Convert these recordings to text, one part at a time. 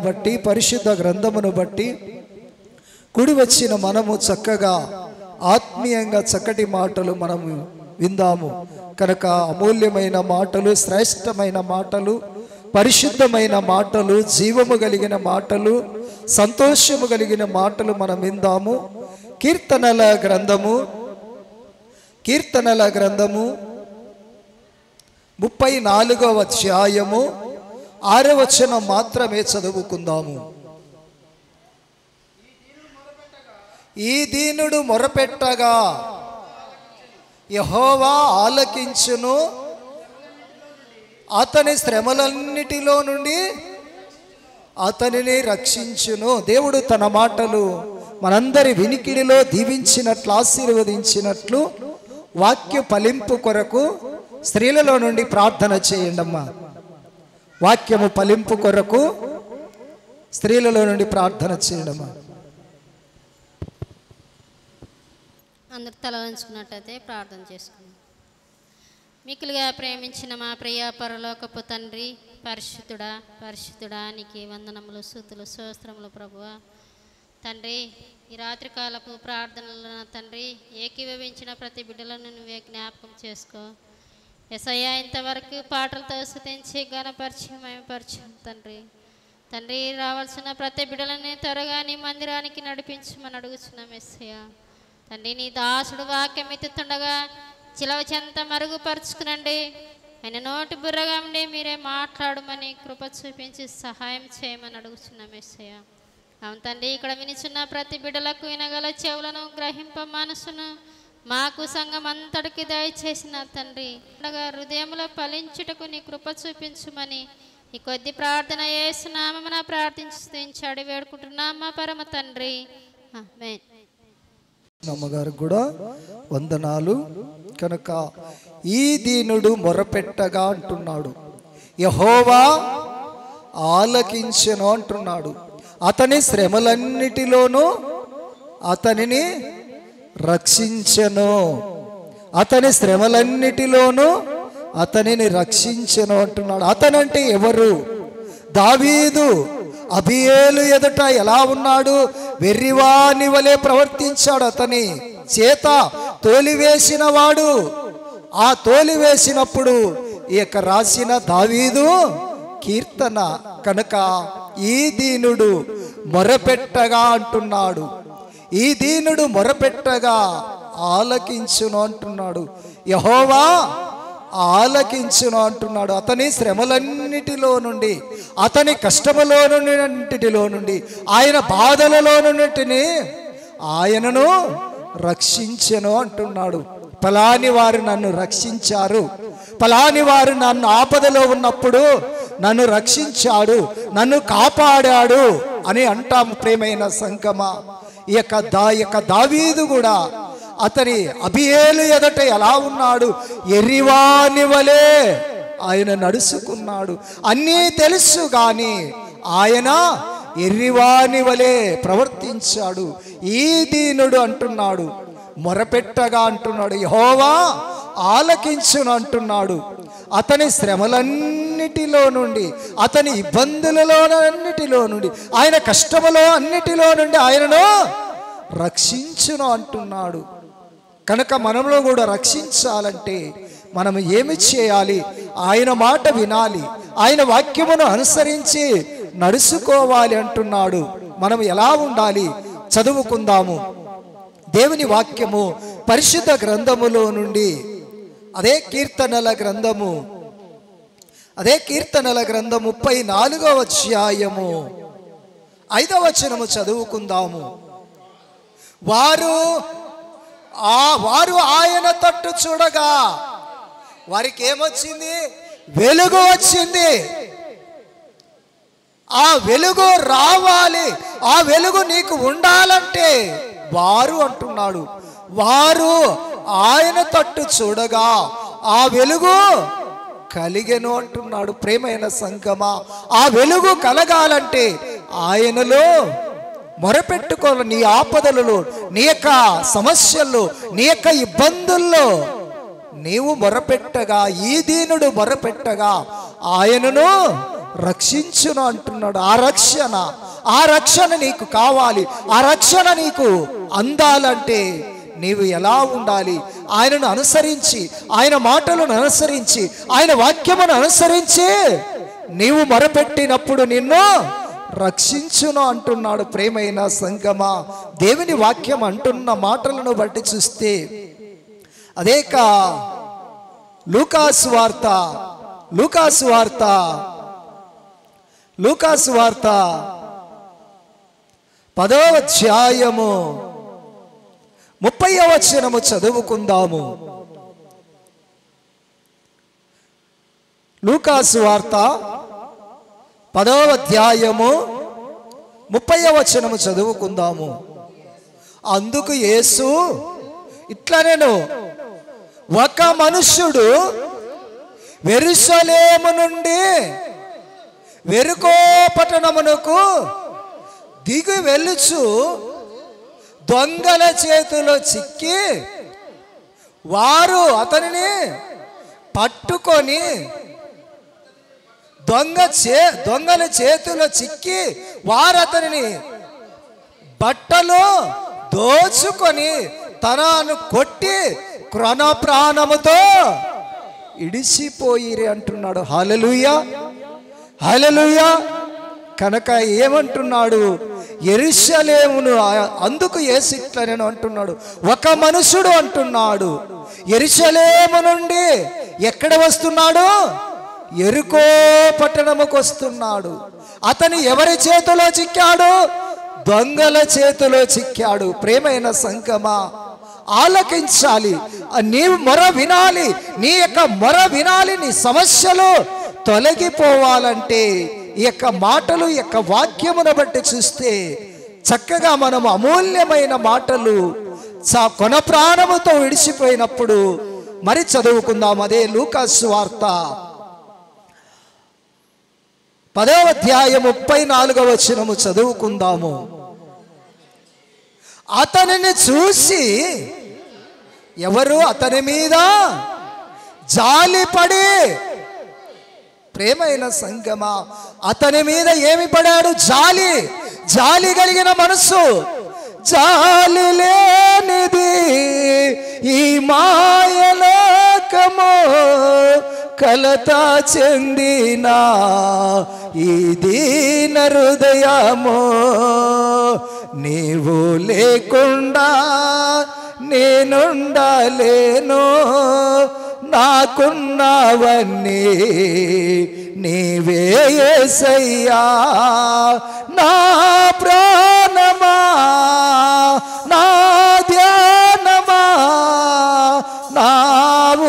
బట్టి పరిశుద్ధ గ్రంథమును బట్టి కూడి వచ్చిన మనము చక్కగా ఆత్మీయంగా చక్కటి మాటలు మనము విందాము. కనుక అమూల్యమైన మాటలు, శ్రేష్టమైన మాటలు, పరిశుద్ధమైన మాటలు, జీవము కలిగిన మాటలు, సంతోషము కలిగిన మాటలు మనం విందాము. కీర్తనల గ్రంథము 34వ అధ్యాయము 6వ వచనం మాత్రమే చదువుకుందాము. ఈ దీనుడు మొరపెట్టగా యెహోవా ఆలకించును, అతని శ్రమలన్నిటిలో నుండి అతనిని రక్షించును. దేవుడు తన మాటలు మనందరి వినికిడిలో దీవించినట్లు, ఆశీర్వదించినట్లు వాక్య ఫలింపు కొరకు స్త్రీలలో నుండి ప్రార్థన చేయండి అమ్మా. వాక్యము ఫలింపు కొరకు స్త్రీలలో నుండి ప్రార్థన చేయడమా. అందరు తలవంచుకున్నట్టయితే ప్రార్థన చేసుకున్నాం. మిక్కులుగా ప్రేమించిన మా ప్రియ పరలోకపు తండ్రి, పరిశుద్ధుడా పరిశుద్ధుడా నీకు వందనములు, స్తుతులు, స్తోత్రములు ప్రభువా. తండ్రి, ఈ రాత్రికాలపు ప్రార్థనలు తండ్రి ఏకీభవించిన ప్రతి బిడ్డలను నువ్వే జ్ఞాపకం చేసుకో. యేసయ్యా, ఇంతవరకు పాటలతో స్తుతించి ఘనపరిచయం తండ్రి. తండ్రి, రావాల్సిన ప్రతి బిడ్డలని త్వరగా నీ మందిరానికి నడిపించమని అడుగుచున్నాం యేసయ్యా. తండ్రి, నీ దాసుడు వాక్యం ఎత్తుతుండగా చిలవ చెంత మరుగుపరుచుకునండి. ఆయన నోటి బుర్రగా ఉండి మీరే మాట్లాడమని కృప చూపించి సహాయం చేయమని అడుగుచున్నాం యేసయ్యా. అవును తండ్రి, ఇక్కడ వినిచున్న ప్రతి బిడ్డలకు వినగల చెవులను, గ్రహింప మనసును మాకు సంఘం అంతటికి దయచేసిన తండ్రి, హృదయములో ఫలించుటకు నీ కృప చూపించుమని ఈ కొద్ది ప్రార్థన యేసు నామమున ప్రార్థించాడు వేడుకుంటున్నాం మా పరమ తండ్రి, ఆమేన్. అమ్మగారికి కూడా వందనాలు. కనుక ఈ దీనుడు మొరపెట్టగా అంటున్నాడు, యెహోవా ఆలకించెను అంటున్నాడు. అతని శ్రమలన్నిటిలోనూ అతనిని రక్షించెను, అతని శ్రమలన్నిటిలోనూ అతనిని రక్షించెను అంటున్నాడు. అతనంటే ఎవరు? దావీదు అబీయేలు ఎదుట ఎలా ఉన్నాడు? వెర్రివాని వలె ప్రవర్తించాడు. అతని చేత తోలివేసిన వాడు. ఆ తోలివేసినప్పుడు ఈ యొక్క రాసిన దావీదు కీర్తన. కనుక ఈ దీనుడు మొరపెట్టగా అంటున్నాడు, ఈ దీనుడు మొరపెట్టగా ఆలకించును అంటున్నాడు. యెహోవా ఆలకించును అంటున్నాడు. అతని శ్రమలన్నిటిలో నుండి, అతని కష్టములో నుండి, ఆయన బాధలలో నుండి ఆయనను రక్షించెను అంటున్నాడు. ఫలాని వారు నన్ను రక్షించారు, ఫలాని వారు నన్ను ఆపదలో ఉన్నప్పుడు నన్ను రక్షించాడు, నన్ను కాపాడాడు అని అంటాము. ప్రేమైన సంగమా, ఈ యొక్క దావీదు కూడా అతని అబీయేలు ఎదుట ఎలా ఉన్నాడు? ఎర్రివాని వలె ఆయన నడుచుకున్నాడు. అన్నీ తెలుసు కానీ ఆయన ఎర్రివాని వలె ప్రవర్తించాడు. ఈ దీనుడు అంటున్నాడు, మొరపెట్టగా అంటున్నాడు, యెహోవా ఆలకించును అంటున్నాడు. అతని శ్రమలన్నిటిలో నుండి, అతని ఇబ్బందులలోనన్నిటిలో నుండి, ఆయన కష్టములో అన్నిటిలో నుండి ఆయనను రక్షించును అంటున్నాడు. కనుక మనలో కూడా రక్షించాలంటే మనం ఏమి చేయాలి? ఆయన మాట వినాలి, ఆయన వాక్యమును అనుసరించి నడుచుకోవాలి అంటున్నాడు. మనం ఎలా ఉండాలి? చదువుకుందాము. దేవుని వాక్యము పరిశుద్ధ గ్రంథములో నుండి అదే కీర్తనల గ్రంథము 34వ అధ్యాయము 5వ వచనము చదువుకుందాము. వారు ఆయన తట్టు చూడగా వారికి ఏమొచ్చింది? వెలుగు వచ్చింది. ఆ వెలుగు రావాలి. ఆ వెలుగు నీకు ఉండాలంటే వారు అంటున్నాడు, వారు ఆయన తట్టు చూడగా ఆ వెలుగు కలిగెను అంటున్నాడు. ప్రేమైన సంగమా, ఆ వెలుగు కలగాలంటే ఆయనలో మొరపెట్టుకోవాలి. నీ ఆపదలలో, నీ యొక్క సమస్యల్లో, నీ యొక్క ఇబ్బందుల్లో నీవు మొరపెట్టగా, ఈ దీనుడు మొరపెట్టగా ఆయనను రక్షించును అంటున్నాడు. ఆ రక్షణ నీకు కావాలి. ఆ రక్షణ నీకు అందాలంటే నీవు ఎలా ఉండాలి? ఆయనను అనుసరించి, ఆయన మాటలను అనుసరించి, ఆయన వాక్యమును అనుసరించి నీవు మొరపెట్టినప్పుడు నిన్ను రక్షించును అంటున్నాడు. ప్రేమైన సంగమా, దేవుని వాక్యం అంటున్న మాటలను బట్టి చూస్తే అదేక లూకాసు వార్త 10వ అధ్యాయము 30వ వచనము చదువుకుందాము. లూకాసు వార్త 10వ అధ్యాయము 30వ వచనము చదువుకుందాము. అందుకు యేసు ఇట్లా, నేను ఒక మనుష్యుడు యెరూషలేము నుండి యెరికో పట్టణమునకు దిగి వెళ్ళుచు దొంగల చేతిలో చిక్కి వారు అతనిని పట్టుకొని దొంగల చేతిలో చిక్కి వారు అతనిని బట్టలు దోచుకొని తనను కొట్టి క్రొన ప్రాణముతో ఇడిసిపోయిరి అంటున్నాడు. హల్లెలూయా, హల్లెలూయా. కనుక ఏమంటున్నాడు? యెరూషలేమును అందుకు యేసు ఇట్లా నేను అంటున్నాడు, ఒక మనుషుడు అంటున్నాడు యెరూషలేము నుండి ఎక్కడ వస్తున్నాడు? యెరికో పట్టణముకు వస్తున్నాడు. అతను ఎవరి చేతిలో చిక్కాడు? దొంగల చేతిలో చిక్కాడు. ప్రేమైన సంగమా, ఆలకించాలి, నీవు మొర వినాలి, నీ యొక్క మొర వినాలి. నీ సమస్యలు తొలగిపోవాలంటే ఈ యొక్క మాటలు, ఈ యొక్క వాక్యమును బట్టి చూస్తే చక్కగా మనం అమూల్యమైన మాటలు కొన ప్రాణముతో విడిచిపోయినప్పుడు మరి చదువుకుందాం. అదే లూకాసు వార్త 10వ అధ్యాయం 34వ వచనము చదువుకుందాము. అతనిని చూసి ఎవరు అతని మీద జాలిపడి, ప్రేమైన సంగమా, అతని మీద ఏమి పడాడు? జాలి కలిగిన మనసు. జాలి లేనిది ఈ మాయలోకము, కలత చెందిన ఈ దీన హృదయము, నీవు లేకుండా నేనుండలేను, నాకున్నవన్నీ నీవే యేసయ్యా. నా ప్రాణమా, నా ధ్యానమా, నా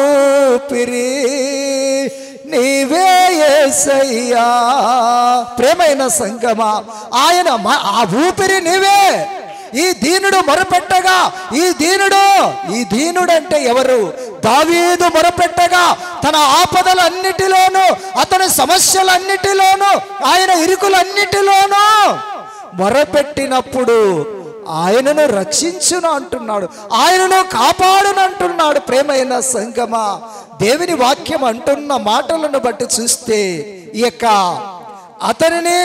ఊపిరి నీవే యేసయ్యా. ప్రేమైన సంగమా, ఆయన ఆ ఊపిరి నీవే. ఈ దీనుడు మొరపెట్టగా, ఈ దీనుడు అంటే ఎవరు? దావీదు మొరపెట్టగా తన ఆపదలన్నిటిలోనూ, అతని సమస్యలన్నిటిలోనూ, ఆయన ఇరుకులన్నిటిలోనూ మొరపెట్టినప్పుడు ఆయనను రక్షించును అంటున్నాడు, ఆయనను కాపాడును అంటున్నాడు. ప్రేమైన సంగమా, దేవుని వాక్యం అంటున్న మాటలను బట్టి చూస్తే ఈ యొక్క అతనిని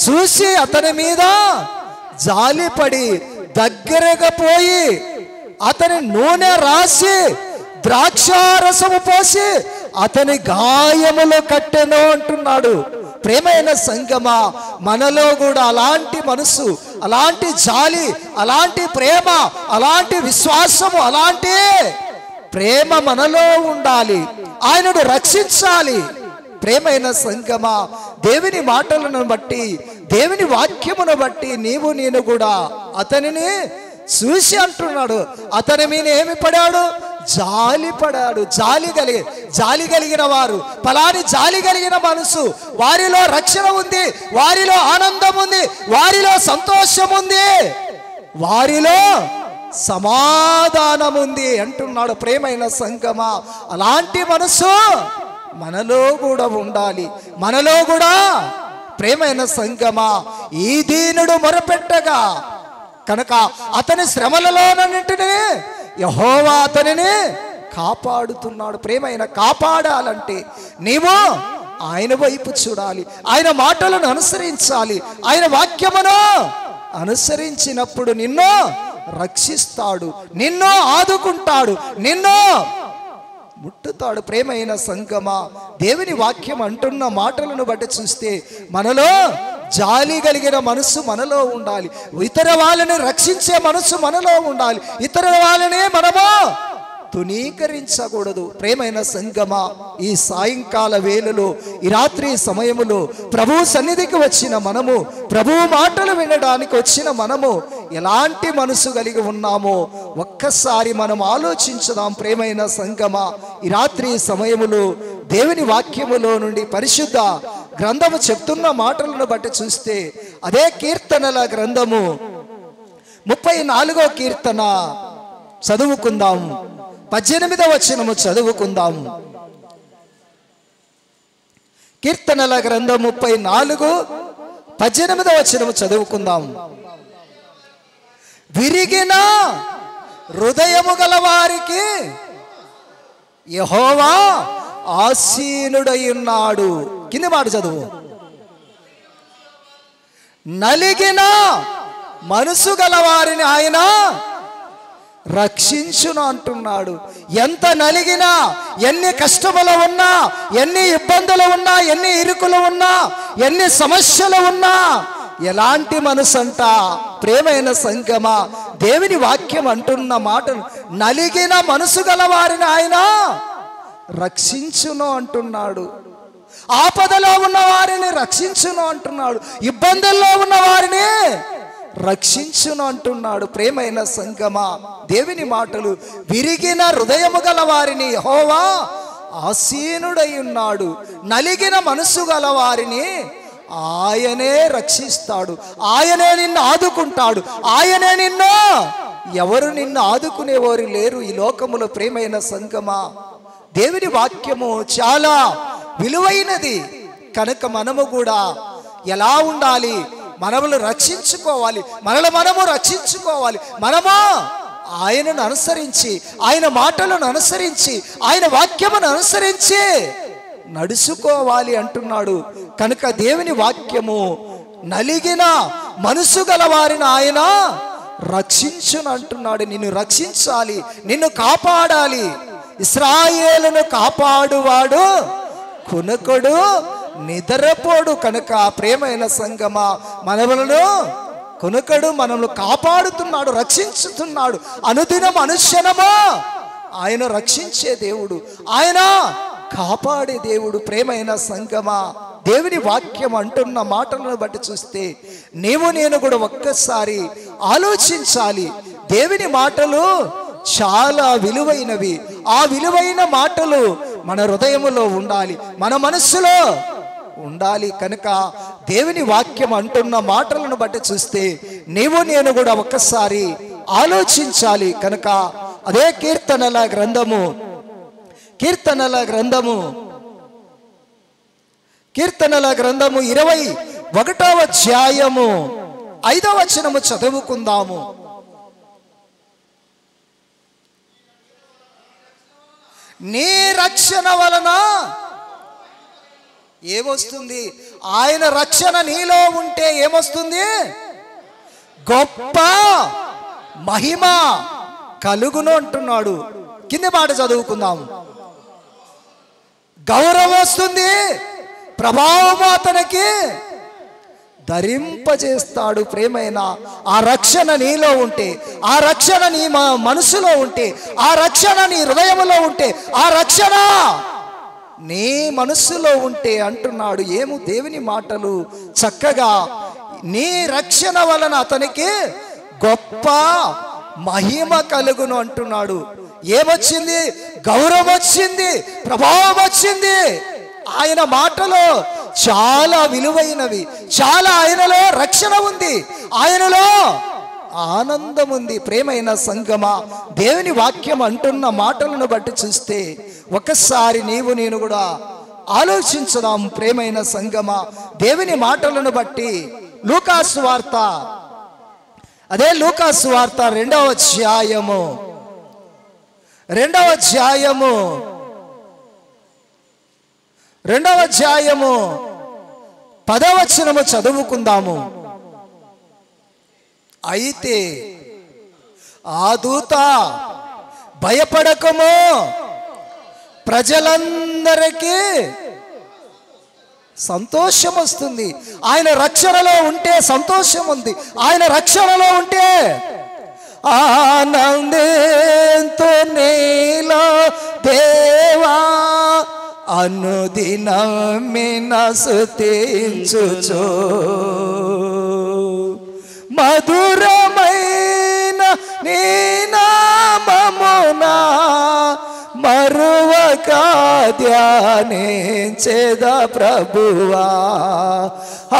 చూసి అతని మీద జాలిపడి దగ్గరగా పోయి అతని నూనె రాసి ద్రాక్షారసము పోసి అతని గాయములు కట్టెను అంటున్నాడు. ప్రేమైన సంగమా, మనలో కూడా అలాంటి మనసు, అలాంటి జాలి, అలాంటి ప్రేమ, అలాంటి విశ్వాసము, అలాంటి ప్రేమ మనలో ఉండాలి. ఆయనను రక్షించాలి. ప్రేమైన సంగమా, దేవుని మాటలను బట్టి, దేవుని వాక్యమును బట్టి నీవు నేను కూడా అతనిని చూసి అంటున్నాడు, అతని మీద ఏమి పడాడు? జాలి పడాడు. జాలి కలిగిన వారు, ఫలాని జాలి కలిగిన మనసు, వారిలో రక్షణ ఉంది, వారిలో ఆనందం ఉంది, వారిలో సంతోషం ఉంది, వారిలో సమాధానం ఉంది అంటున్నాడు. ప్రేమైన సంగమా, అలాంటి మనసు మనలో కూడా ఉండాలి. మనలో కూడా ప్రేమైన సంగమా, ఈ దీనుడు మొరపెట్టగా కనుక అతని శ్రమలలోనన్నింటినీ యెహోవా అతనిని కాపాడుతున్నాడు. ప్రేమైన కాపాడాలంటే నీవు ఆయన వైపు చూడాలి, ఆయన మాటలను అనుసరించాలి. ఆయన వాక్యమును అనుసరించినప్పుడు నిన్ను రక్షిస్తాడు, నిన్ను ఆదుకుంటాడు, నిన్ను ముట్టుతాడు. ప్రేమైన సంగమా, దేవుని వాక్యం అంటున్న మాటలను బట్టి చూస్తే మనలో జాలి కలిగిన మనసు మనలో ఉండాలి. ఇతర వాళ్ళని రక్షించే మనసు మనలో ఉండాలి. ఇతర వాళ్ళనే మనము తునీకరించకూడదు. ప్రేమైన సంగమా, ఈ సాయంకాల వేళలో, ఈ రాత్రి సమయములో ప్రభు సన్నిధికి వచ్చిన మనము, ప్రభు మాటలు వినడానికి వచ్చిన మనము ఎలాంటి మనసు కలిగి ఉన్నామో ఒక్కసారి మనం ఆలోచించుదాం. ప్రేమైన సంగమా, ఈ రాత్రి సమయములో దేవుని వాక్యములో నుండి పరిశుద్ధ గ్రంథము చెప్తున్న మాటలను బట్టి చూస్తే అదే కీర్తనల గ్రంథము 34వ కీర్తన చదువుకుందాం. 18వ వచనము చదువుకుందాం. కీర్తనల గ్రంథం 34 18వ వచనము చదువుకుందాం. విరిగిన హృదయము గల వారికి యెహోవా ఆసీనుడై ఉన్నాడు. కింది మాట చదువు. నలిగిన మనసు గల వారిని ఆయన రక్షించును అంటున్నాడు. ఎంత నలిగినా, ఎన్ని కష్టములు ఉన్నా, ఎన్ని ఇబ్బందులు ఉన్నా, ఎన్ని ఇరుకులు ఉన్నా, ఎన్ని సమస్యలు ఉన్నా, ఎలాంటి మనసు అంట. ప్రేమైన సంగమా, దేవుని వాక్యం అంటున్న మాటను, నలిగిన మనసు గల వారిని ఆయన రక్షించును అంటున్నాడు. ఆపదలో ఉన్న వారిని రక్షించును అంటున్నాడు. ఇబ్బందుల్లో ఉన్న వారిని రక్షించును అంటున్నాడు. ప్రేమైన సంగమా, దేవుని మాటలు, విరిగిన హృదయము గల వారిని యెహోవా ఆసీనుడై ఉన్నాడు. నలిగిన మనసు గల వారిని ఆయనే రక్షిస్తాడు. ఆయనే నిన్ను ఆదుకుంటాడు. ఆయనే నిన్ను, ఎవరు నిన్ను ఆదుకునేవారు లేరు ఈ లోకములో. ప్రేమైన సంగమా, దేవుని వాక్యము చాలా విలువైనది కనుక మనము కూడా ఎలా ఉండాలి, మనములు రక్షించుకోవాలి, మనము రక్షించుకోవాలి. మనము ఆయనను అనుసరించి, ఆయన మాటలను అనుసరించి, ఆయన వాక్యమును అనుసరించి నడుచుకోవాలి అంటున్నాడు. కనుక దేవుని వాక్యము, నలిగిన మనసు గల వారిని ఆయన రక్షించును అంటున్నాడు. నిన్ను రక్షించాలి, నిన్ను కాపాడాలి. ఇశ్రాయేలును కాపాడువాడు కునకుడు నిద్రపోడు. కనుక ప్రేమైన సంగమా, మనములను కునకడు, మనల్ని కాపాడుతున్నాడు, రక్షించుతున్నాడు. అనుదినం అనుక్షణమా ఆయన రక్షించే దేవుడు, ఆయన కాపాడే దేవుడు. ప్రేమైన సంగమా, దేవుని వాక్యం అంటున్న మాటలను బట్టి చూస్తే నీవు నేను కూడా ఒక్కసారి ఆలోచించాలి. దేవుని మాటలు చాలా విలువైనవి. ఆ విలువైన మాటలు మన హృదయములో ఉండాలి, మన మనస్సులో ఉండాలి. కనుక దేవుని వాక్యం అంటున్న మాటలను బట్టి చూస్తే నీవు నేను కూడా ఒక్కసారి ఆలోచించాలి. కనుక అదే కీర్తనల గ్రంథము 21వ అధ్యాయము 5వ వచనము చదువుకుందాము. నీ రక్షణ వలన ఏమొస్తుంది? ఆయన రక్షణ నీలో ఉంటే ఏమొస్తుంది? గొప్ప మహిమ కలుగును అంటున్నాడు. కింది మాట చదువుకుందాం. గౌరవం వస్తుంది, ప్రభావం అతనికి ధరింపజేస్తాడు. ప్రేమైన ఆ రక్షణ నీలో ఉంటే, ఆ రక్షణ నీ మనసులో ఉంటే, ఆ రక్షణ నీ హృదయంలో ఉంటే, ఆ రక్షణ నీ మనస్సులో ఉంటే అంటున్నాడు. ఏము దేవుని మాటలు చక్కగా, నీ రక్షణ వలన అతనికి గొప్ప మహిమ కలుగును అంటున్నాడు. ఏమొచ్చింది? గౌరవం వచ్చింది, ప్రభావం వచ్చింది. ఆయన మాటలో చాలా విలువైనవి, చాలా ఆయనలో రక్షణ ఉంది, ఆయనలో ఆనందం ఉంది. ప్రేమైన సంగమా, దేవుని వాక్యం అంటున్న మాటలను బట్టి చూస్తే ఒకసారి నీవు నేను కూడా ఆలోచించుదాం. ప్రేమైన సంగమా, దేవుని మాటలను బట్టి లూకాసు వార్త, అదే లూకాసు వార్త 2వ అధ్యాయము 2వ 2వ అధ్యాయము 10వ వచనము చదువుకుందాము. అయితే ఆ దూత భయపడకము, ప్రజలందరికీ సంతోషం వస్తుంది. ఆయన రక్షణలో ఉంటే సంతోషం ఉంది. ఆయన రక్షణలో ఉంటే ఆనందంతో నీలో దేవా అనుదినమిన స్తుతించుచు మధురమైన నీ నామమునా మరువక ధ్యానించేదా ప్రభువా.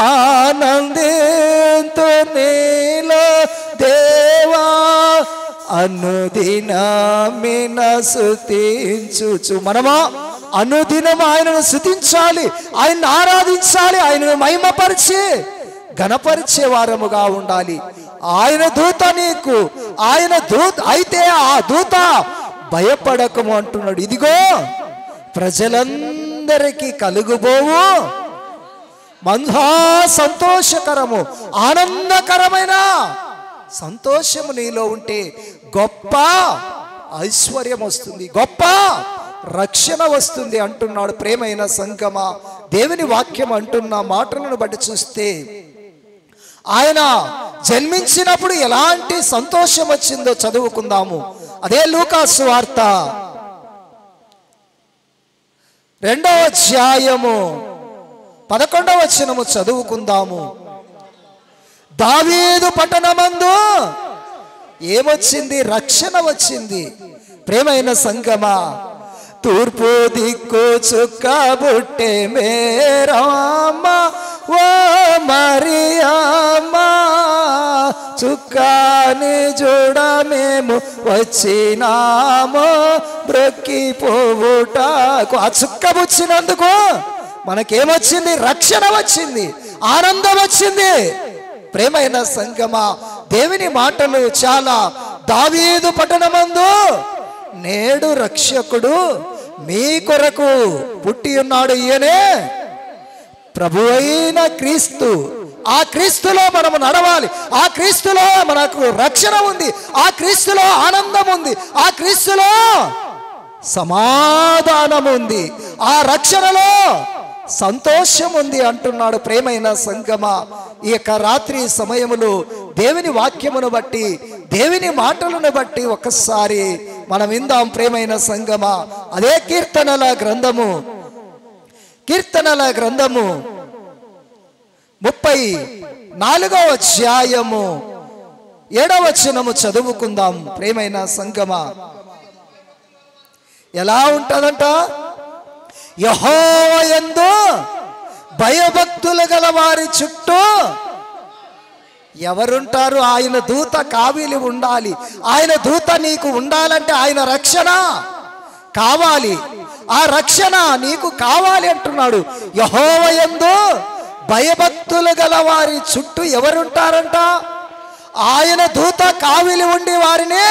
ఆనందంతో నీలో దేవా అనుదినమిన స్తుతించుచు. మనమా అనుదినం ఆయనను స్తుతించాలి, ఆయన్ని ఆరాధించాలి, ఆయనను మహిమపరిచి ఘనపరిచే వారముగా ఉండాలి. ఆయన దూత నీకు, ఆయన దూత అయితే ఆ దూత భయపడకము అంటున్నాడు. ఇదిగో ప్రజలందరికీ కలుగుబోవు మహా సంతోషకరము, ఆనందకరమైన సంతోషము నీలో ఉంటే గొప్ప ఐశ్వర్యం వస్తుంది, గొప్ప రక్షణ వస్తుంది అంటున్నాడు. ప్రేమైన సంగమా, దేవుని వాక్యం అంటున్న మాటలను బట్టి చూస్తే ఆయన జన్మించినప్పుడు ఎలాంటి సంతోషం వచ్చిందో చదువుకుందాము. అదే లూకా సువార్త 2వ అధ్యాయము 11వ వచనము చదువుకుందాము. దావీదు పట్టణమందు ఏమొచ్చింది? రక్షణ వచ్చింది. ప్రేమైన సంగమా, తూర్పు దిక్కు చుక్క బుట్టే మేరమ్మ ఓ మరియమ్మ, చుక్కాని చూడ మేము వచ్చినాము బ్రొక్కిపోవుటకు. ఆ చుక్క పుచ్చినందుకు మనకేమొచ్చింది? రక్షణ వచ్చింది, ఆనందం వచ్చింది. ప్రేమైన సంగమా, దేవుని మాటలు చాలా. దావీదు పట్టణమందు నేడు రక్షకుడు మీ కొరకు పుట్టి ఉన్నాడు, ఈయనే ప్రభు అయిన క్రీస్తు. ఆ క్రీస్తులో మనము నడవాలి, ఆ క్రీస్తులో మనకు రక్షణ ఉంది, ఆ క్రీస్తులో ఆనందం ఉంది, ఆ క్రీస్తులో సమాధానం ఉంది, ఆ రక్షణలో సంతోషం ఉంది అంటున్నాడు. ప్రేమైన సంగమా, ఈ యొక్క రాత్రి సమయములో దేవుని వాక్యమును బట్టి, దేవుని మాటలను బట్టి ఒక్కసారి మనం విందాం. ప్రేమైన సంగమా, అదే కీర్తనల గ్రంథము 34వ అధ్యాయము 7వ వచనము చదువుకుందాం. ప్రేమైన సంగమా, ఎలా ఉంటుందంట? యెహోవా యందు భయభక్తులు గల వారి చుట్టూ ఎవరుంటారు? ఆయన దూత కావిలి ఉండాలి. ఆయన దూత నీకు ఉండాలంటే ఆయన రక్షణ కావాలి, ఆ రక్షణ నీకు కావాలి అంటున్నాడు. యెహోవా యందు భయభక్తులు గల వారి చుట్టూ ఎవరుంటారంట? ఆయన దూత కావిలి ఉండి వారిని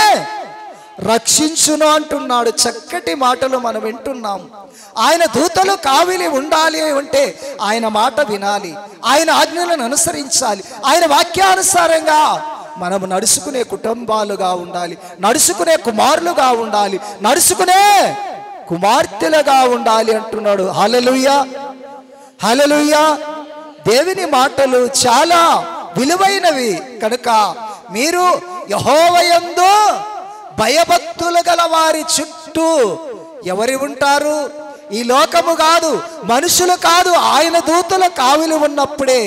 రక్షించును అంటున్నాడు. చక్కటి మాటలు మనం వింటున్నాం. ఆయన దూతలు కావిలి ఉండాలి అంటే ఆయన మాట వినాలి, ఆయన ఆజ్ఞలను అనుసరించాలి, ఆయన వాక్యానుసారంగా మనము నడుచుకునే కుటుంబాలుగా ఉండాలి, నడుచుకునే కుమారులుగా ఉండాలి, నడుచుకునే కుమార్తెలుగా ఉండాలి అంటున్నాడు. హల్లెలూయా, హల్లెలూయా. దేవుని మాటలు చాలా విలువైనవి కనుక మీరు యెహోవా యందు భయభక్తులు గల వారి చుట్టూ ఎవరు ఉంటారు? ఈ లోకము కాదు, మనుషులు కాదు, ఆయన దూతల కావిలి ఉన్నప్పుడే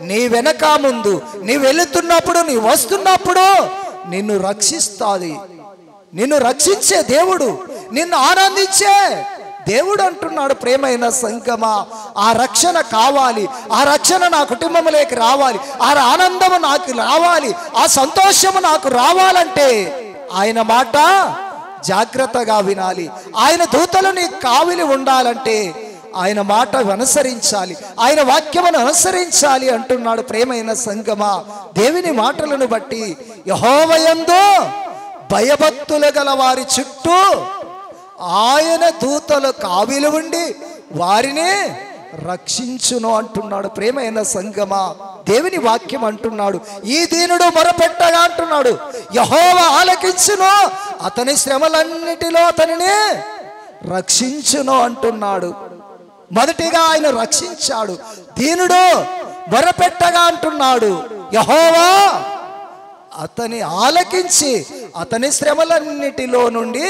నీ వెనక ముందు, నీ వెళుతున్నప్పుడు, నీ వస్తున్నప్పుడు నిన్ను రక్షిస్తాది. నిన్ను రక్షించే దేవుడు, నిన్ను ఆనందించే దేవుడు అంటున్నాడు. ప్రేమైన సంగమా, ఆ రక్షణ కావాలి, ఆ రక్షణ నా కుటుంబంలోకి రావాలి, ఆ ఆనందము నాకు రావాలి, ఆ సంతోషము నాకు రావాలంటే ఆయన మాట జాగ్రత్తగా వినాలి. ఆయన దూతలు నీకు కావిలి ఉండాలంటే ఆయన మాట అనుసరించాలి, ఆయన వాక్యమును అనుసరించాలి అంటున్నాడు. ప్రేమైన సంగమా, దేవుని మాటలను బట్టి యెహోవా యందు భయభక్తులు గల వారి చుట్టూ ఆయన దూతలు కావిలి ఉండి వారిని రక్షించును అంటున్నాడు. ప్రేమైన సంగమా, దేవుని వాక్యం అంటున్నాడు, ఈ దీనుడు మొరపెట్టగా అంటున్నాడు, యెహోవా ఆలకించును, అతని శ్రమలన్నిటిలో అతనిని రక్షించును అంటున్నాడు. మొదటిగా ఆయన రక్షించాడు. దీనుడు మొరపెట్టగా అంటున్నాడు, యెహోవా అతని ఆలకించి అతని శ్రమలన్నిటిలో నుండి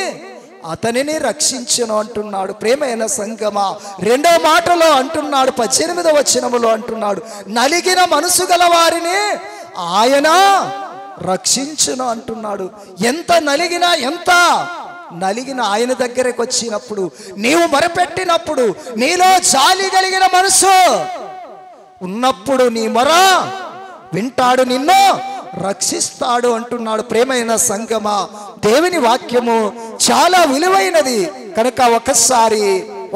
అతనిని రక్షించును అంటున్నాడు. ప్రేమైన సంగమా, రెండో మాటలో అంటున్నాడు, 18వ వచనములో అంటున్నాడు, నలిగిన మనసు గల వారిని ఆయన రక్షించును అంటున్నాడు. ఎంత నలిగిన ఆయన దగ్గరకు వచ్చినప్పుడు, నీవు మొరపెట్టినప్పుడు, నీలో జాలి కలిగిన మనసు ఉన్నప్పుడు నీ మొర వింటాడు, నిన్ను రక్షిస్తాడు అంటున్నాడు. ప్రేమైన సంగమా, దేవుని వాక్యము చాలా విలువైనది కనుక ఒకసారి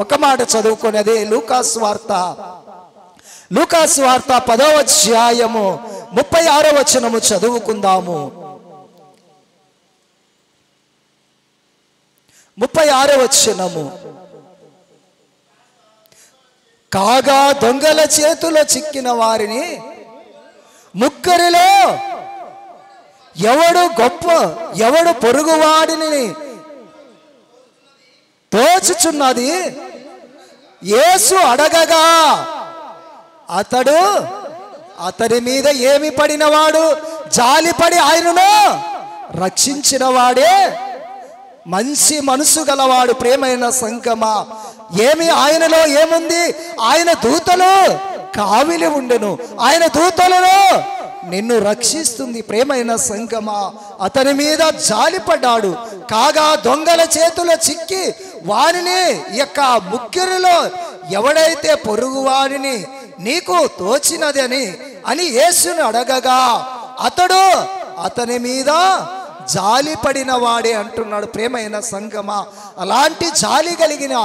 ఒక మాట చదువుకొని, అదే లూకాసు వార్త 10వ అధ్యాయము 36వ వచనము చదువుకుందాము. 36వ వచనము, కాగా దొంగల చేతిలో చిక్కిన వారిని ముగ్గురిలో ఎవడు గొప్ప, ఎవడు పొరుగువాడిని తోచుచున్నది యేసు అడగగా, అతడి మీద ఏమి పడినవాడు జాలిపడి ఆయనను రక్షించిన వాడే మంచి మనసు గలవాడు. ప్రేమైన సంగమా, ఆయనలో ఏముంది? ఆయన దూతలు కావిలి ఉండెను, ఆయన దూతలలో నిన్ను రక్షిస్తుంది. ప్రేమైన సంగమా, అతని మీద జాలిపడ్డాడు. కాగా దొంగల చేతుల చిక్కి వారిని యొక్క ముగ్గురిలో ఎవడైతే పొరుగు వారిని నీకు తోచినది అని యేసుని అడగగా, అతని మీద జాలి పడిన వాడే అంటున్నాడు. ప్రేమైన సంగమా, అలాంటి జాలి కలిగిన,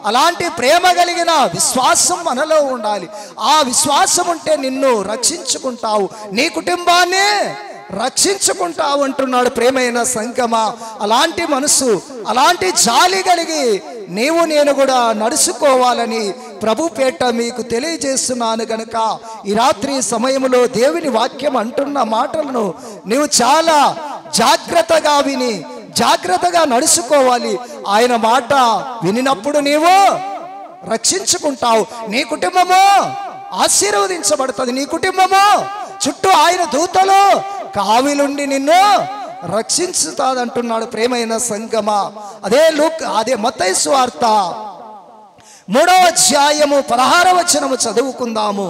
అలాంటి ప్రేమ కలిగిన విశ్వాసం మనలో ఉండాలి. ఆ విశ్వాసం ఉంటే నిన్ను రక్షించుకుంటావు, నీ కుటుంబాన్ని రక్షించుకుంటావు అంటున్నాడు. ప్రేమైన సంగమా, అలాంటి మనసు, అలాంటి జాలి కలిగి నేను కూడా నడుచుకోవాలని ప్రభు పేట మీకు తెలియజేస్తున్నాను. గనుక ఈ రాత్రి సమయంలో దేవుని వాక్యం అంటున్న మాటలను నీవు చాలా జాగ్రత్తగా విని జాగ్రత్తగా నడుచుకోవాలి. ఆయన మాట వినినప్పుడు నీవు రక్షించుకుంటావు, నీ కుటుంబము ఆశీర్వదించబడుతుంది, నీ కుటుంబము చుట్టూ ఆయన దూతలు కావిలుండి నిన్ను రక్షించుతాదంటున్నాడు. ప్రేమైన సంగమా, అదే మత్తయి సువార్త 3వ అధ్యాయము 16వ వచనము చదువుకుందాము.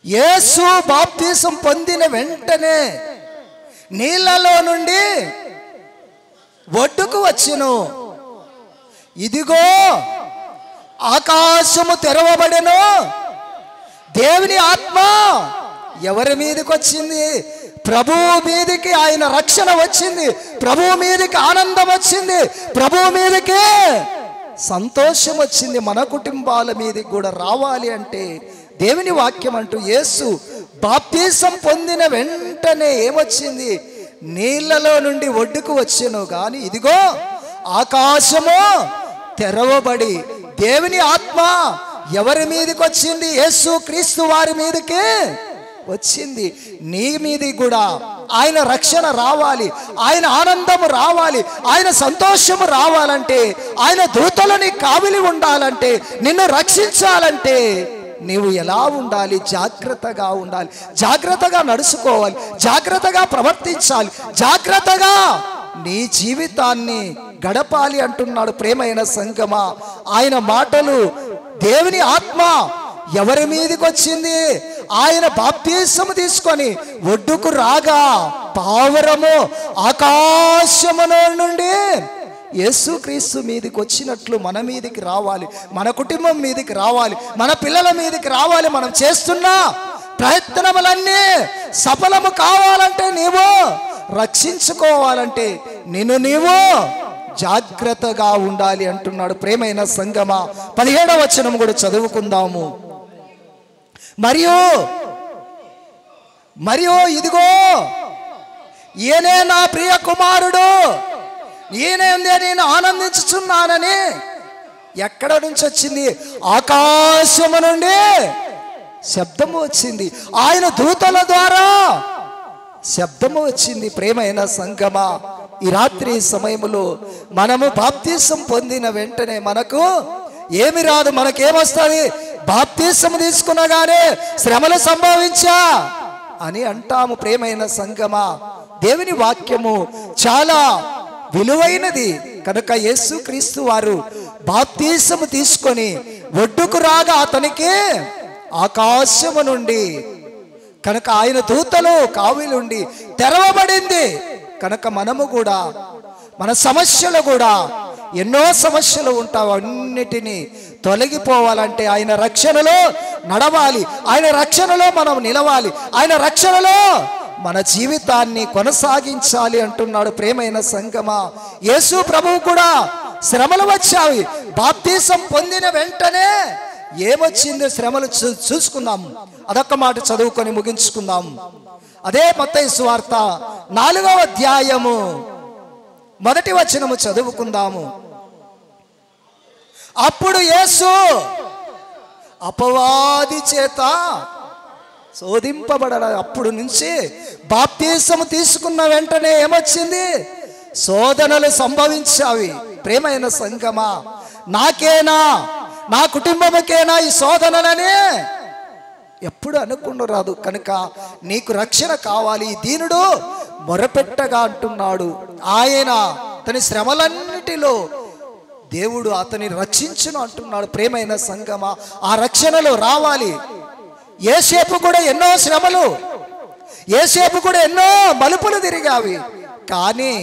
యేసు బాప్తిసం పొందిన వెంటనే నీళ్ళలో నుండి ఒడ్డుకు వచ్చెను, ఇదిగో ఆకాశము తెరవబడెను, దేవుని ఆత్మ ఎవరి మీదకి వచ్చింది? ప్రభువు మీదకి ఆయన రక్షణ వచ్చింది, ప్రభువు మీదకి ఆనందం వచ్చింది, ప్రభువు మీదకి సంతోషం వచ్చింది. మన కుటుంబాల మీదకి కూడా రావాలి అంటే దేవుని వాక్యం అంటూ యేసు బాప్తిసం పొందిన వెంటనే ఏమొచ్చింది? నీళ్ళలో నుండి ఒడ్డుకు వచ్చెను, కానీ ఇదిగో ఆకాశము తెరవబడి దేవుని ఆత్మ ఎవరి మీదకి వచ్చింది? యేసు క్రీస్తు వారి మీదకి వచ్చింది. నీ మీదకి కూడా ఆయన రక్షణ రావాలి, ఆయన ఆనందము రావాలి, ఆయన సంతోషము రావాలంటే, ఆయన దూతలని కావిలి ఉండాలంటే, నిన్ను రక్షించాలంటే నీవు ఎలా ఉండాలి? జాగ్రత్తగా ఉండాలి, జాగ్రత్తగా నడుచుకోవాలి, జాగ్రత్తగా ప్రవర్తించాలి, జాగ్రత్తగా నీ జీవితాన్ని గడపాలి అంటున్నాడు. ప్రేమైన సంగమా, ఆయన మాటలు, దేవుని ఆత్మ ఎవరి మీదకి వచ్చింది? ఆయన బాప్తిసము తీసుకొని ఒడ్డుకు రాగా పావురము ఆకాశములో నుండి యేసుక్రీస్తు మీదకి వచ్చినట్లు మన మీదకి రావాలి, మన కుటుంబం మీదకి రావాలి, మన పిల్లల మీదకి రావాలి. మనం చేస్తున్న ప్రయత్నములన్నీ సఫలము కావాలంటే, నీవు రక్షించుకోవాలంటే నీవు జాగ్రత్తగా ఉండాలి అంటున్నాడు. ప్రేమైన సంగమా, 17వ వచనం కూడా చదువుకుందాము. మరియు ఇదిగో ఈయనే నా ప్రియ కుమారుడు, ఈయనందే నేను ఆనందించుచున్నానని ఎక్కడ నుంచి వచ్చింది? ఆకాశము నుండి శబ్దము వచ్చింది, ఆయన దూతల ద్వారా శబ్దము వచ్చింది. ప్రేమైన సంగమా, ఈ రాత్రి సమయములో మనము బాప్తీసం పొందిన వెంటనే మనకు ఏమి రాదు. మనకేమొస్తుంది? బాప్తీసం తీసుకున్నగానే శ్రమలు సంభవించా అని అంటాము. ప్రేమైన సంగమా, దేవుని వాక్యము చాలా విలువైనది కనుక యేసుక్రీస్తు వారు బాప్తీసము తీసుకొని ఒడ్డుకు రాగా అతనికి ఆకాశము నుండి కనుక ఆయన దూతలు కావిలుండి తెరవబడింది. కనుక మనము కూడా మన సమస్యలు కూడా ఎన్నో సమస్యలు ఉంటావు, అన్నిటినీ తొలగిపోవాలంటే ఆయన రక్షణలో నడవాలి, ఆయన రక్షణలో మనం నిలవాలి, ఆయన రక్షణలో మన జీవితాన్ని కొనసాగించాలి అంటున్నాడు. ప్రేమైన సంగమా, యేసు ప్రభువు కూడా శ్రమలు వచ్చాయి. బాప్తీసం పొందిన వెంటనే ఏమొచ్చిందో శ్రమలు చూసుకుందాం. అదొక్క మాట చదువుకొని ముగించుకుందాం. అదే మత్తయి సువార్త 4వ అధ్యాయము 1వ వచనము చదువుకుందాము. అప్పుడు యేసు అపవాది చేత శోధింపబడ. అప్పుడు నుంచి బాప్తీసము తీసుకున్న వెంటనే ఏమొచ్చింది? శోధనలు సంభవించావి. ప్రేమైన సంగమా, నాకేనా, నా కుటుంబముకేనా ఈ శోధనలని ఎప్పుడు అనుకున్న రాదు. కనుక నీకు రక్షణ కావాలి. దీనుడు మొరపెట్టగా అంటున్నాడు. ఆయన తన శ్రమలన్నిటిలో దేవుడు అతని రక్షించును అంటున్నాడు. ప్రేమైన సంగమా, ఆ రక్షణలో రావాలి. యేసేపు కూడా ఎన్నో శ్రమలు, యేసేపు కూడా ఎన్నో మలుపులు తిరిగావి. కానీ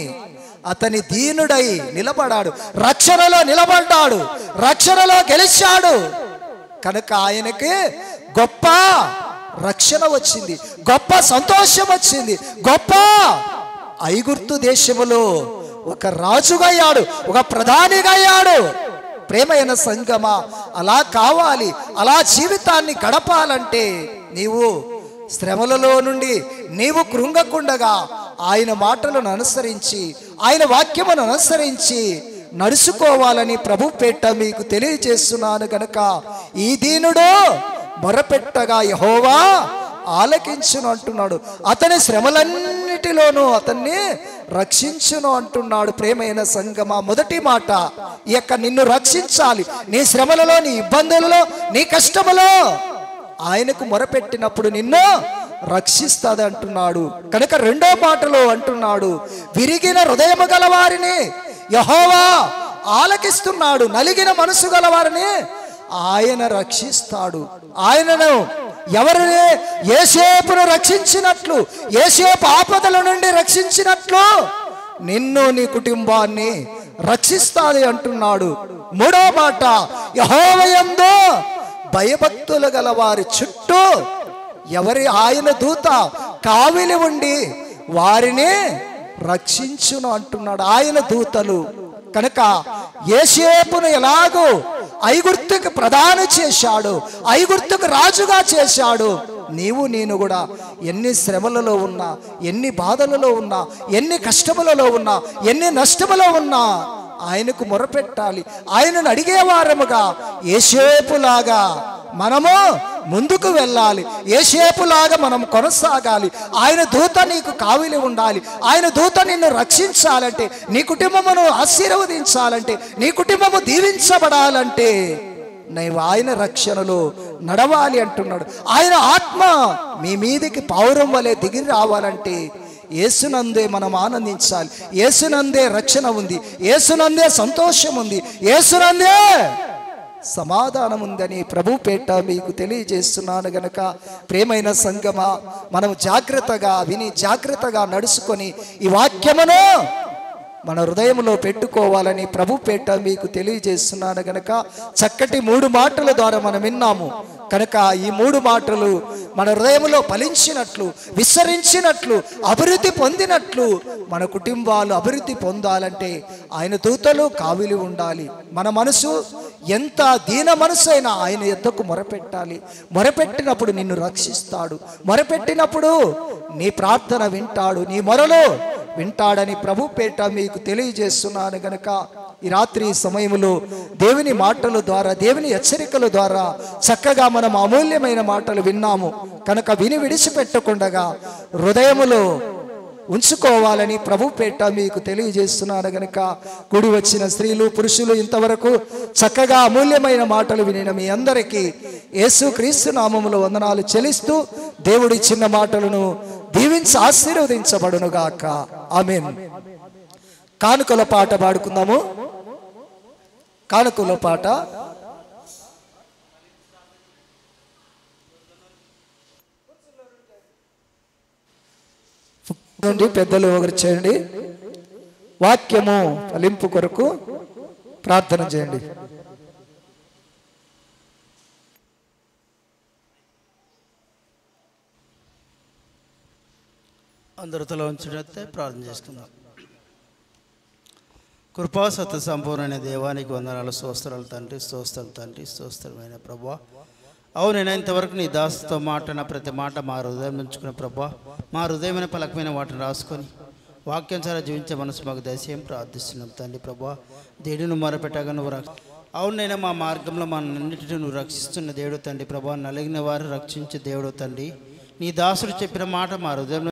అతని దీనుడై నిలబడాడు, రక్షణలో నిలబడ్డాడు, రక్షణలో గెలిచాడు. కనుక ఆయనకి గొప్ప రక్షణ వచ్చింది, గొప్ప సంతోషం వచ్చింది, గొప్ప ఐగుప్తు దేశములో ఒక రాజుగా అయ్యాడు, ఒక ప్రధానిగా అయ్యాడు. ప్రేమైన సంగమా, అలా కావాలి. అలా జీవితాన్ని గడపాలంటే నీవు శ్రమలలో నుండి నీవు కృంగకుండగా ఆయన మాటలను అనుసరించి, ఆయన వాక్యమును అనుసరించి నడుచుకోవాలని ప్రభు పేట మీకు తెలియజేస్తున్నాను. గనక ఈ దీనుడు మొరపెట్టగా యెహోవా ఆలకించును అంటున్నాడు. అతని శ్రమలన్నిటిలోనూ అతన్ని రక్షించును అంటున్నాడు. ప్రేమైన సంగమా, మొదటి మాట ఈ యొక్క నిన్ను రక్షించాలి. నీ శ్రమలలో, నీ ఇబ్బందులలో, నీ కష్టములో ఆయనకు మొరపెట్టినప్పుడు నిన్ను రక్షిస్తాది అంటున్నాడు. కనుక రెండో మాటలో అంటున్నాడు, విరిగిన హృదయము గలవారిని యెహోవా ఆలకిస్తున్నాడు, నలిగిన మనసు గలవారిని ఆయన రక్షిస్తాడు. ఆయనను ఎవరిని? యేసేపును రక్షించినట్లు, యేసేపు ఆపదల నుండి రక్షించినట్లు నిన్ను, నీ కుటుంబాన్ని రక్షిస్తాది అంటున్నాడు. మూడో మాట, యెహోవా యందు భయభక్తులు గల వారి చుట్టూ ఎవరి ఆయన దూత కావిలి ఉండి వారిని రక్షించును అంటున్నాడు. ఆయన దూతలు. కనుక యేసేపును ఎలాగో ఐగుప్తుకు ప్రధాని చేశాడు, ఐగుప్తుకు రాజుగా చేశాడు, నీవు నేను కూడా ఎన్ని శ్రమలలో ఉన్నా, ఎన్ని బాధలలో ఉన్నా, ఎన్ని కష్టములలో ఉన్నా, ఎన్ని నష్టములో ఉన్నా ఆయనకు మొరపెట్టాలి. ఆయనను అడిగేవారముగా యేసేపులాగా మనము ముందుకు వెళ్ళాలి, యేసేపులాగా మనం కొనసాగాలి. ఆయన దూత నీకు కావిలి ఉండాలి. ఆయన దూత నిన్ను రక్షించాలంటే, నీ కుటుంబమును ఆశీర్వదించాలంటే, నీ కుటుంబము దీవించబడాలంటే నీవు ఆయన రక్షణలో నడవాలి అంటున్నాడు. ఆయన ఆత్మ మీ మీదికి పౌరం వలె దిగి రావాలంటే యేసునందే మనం ఆనందించాలి. యేసునందే రక్షణ ఉంది, యేసునందే సంతోషం ఉంది, యేసునందే సమాధానం ఉందని ప్రభు పేట మీకు తెలియజేస్తున్నాను. గనక ప్రేమైన సంగమా, మనం జాగ్రత్తగా విని జాగ్రత్తగా నడుచుకొని ఈ వాక్యమును మన హృదయంలో పెట్టుకోవాలని ప్రభు పేట మీకు తెలియజేస్తున్నాను. గనక చక్కటి 3 మాటల ద్వారా మనం విన్నాము. కనుక ఈ 3 మాటలు మన హృదయంలో ఫలించినట్లు, విస్తరించినట్లు, అభివృద్ధి పొందినట్లు మన కుటుంబాలు అభివృద్ధి పొందాలంటే ఆయన దూతలు కావిలి ఉండాలి. మన మనసు ఎంత దీన మనసు అయినా ఆయన యొద్దకు మొరపెట్టాలి. మొరపెట్టినప్పుడు నిన్ను రక్షిస్తాడు. మొరపెట్టినప్పుడు నీ ప్రార్థన వింటాడు, నీ మొరలో వింటాడని ప్రభు పేట మీకు తెలియజేస్తున్నాను గనుక ఈ రాత్రి సమయంలో దేవుని మాటల ద్వారా, దేవుని హెచ్చరికల ద్వారా చక్కగా మనం అమూల్యమైన మాటలు విన్నాము కనుక విని విడిచిపెట్టకుండా హృదయములో ఉంచుకోవాలని ప్రభు పేట మీకు తెలియజేస్తున్నాను గనుక కూడి వచ్చిన స్త్రీలు పురుషులు ఇంతవరకు చక్కగా అమూల్యమైన మాటలు వినిన మీ అందరికీ యేసుక్రీస్తు నామములో వందనాలు చెల్లిస్తూ దేవుడి చిన్న మాటలను దీవించి ఆశీర్వదించబడునుగాక. ఆమేన్. కానుకల పాట పాడుకుందాము. కానుకల పాట నుండి పెద్దలు ఒకరు చేయండి. వాక్యము ఫలింపు కొరకు ప్రార్థన చేయండి. అందరూ తల ఉంచినట్టే ప్రార్థన చేసుకుందాం. కృపా సత్య సంపూర్ణమైన దేవానికి వందనాలు, స్తోత్రాలు తండ్రి, స్తోత్రాలు తండ్రి, స్తోత్రమైన ప్రభా. అవునైనా ఇంతవరకు నీ దాసుతో మాట్లాడిన ప్రతి మాట మా హృదయం ఉంచుకున్న ప్రభా, మా హృదయమైన పలకమైన వాటిని రాసుకొని వాక్యానుసారం జీవించే మనసు మాకు దయచేయం ప్రార్థిస్తున్నాం తండ్రి ప్రభా. దేవుని మొరపెట్టగా నువ్వు అవునైనా మా మార్గంలో మనంన్నిటిని నువ్వు రక్షిస్తున్న దేవుడు తండ్రి ప్రభా. నలిగిన వారు రక్షించే దేవుడు తండ్రి. నీ దాసుడు చెప్పిన మాట మా హృదయంలో